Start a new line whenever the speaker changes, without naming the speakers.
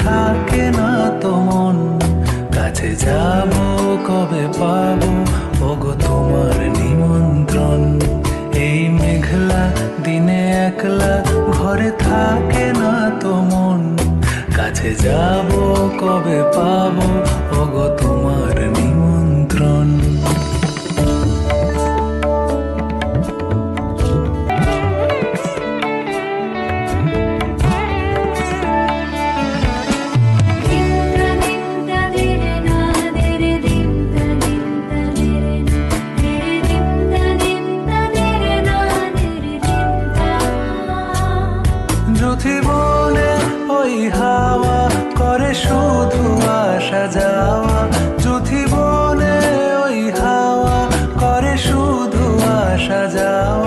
থাকে না তো মন। কাছে যাব কবে পাবো ওগো তোমার নিমন্ত্রণ। এই মেঘলা দিনে একলা ঘরে থাকে না তো মন। কাছে যাব কবে পাবো ওগো তোমার নিমন্ত্রণ। জীবনে ওই হাওয়া করে শুধু আসা যাওয়া। জীবনে ওই হাওয়া করে শুধু আসা যাওয়া।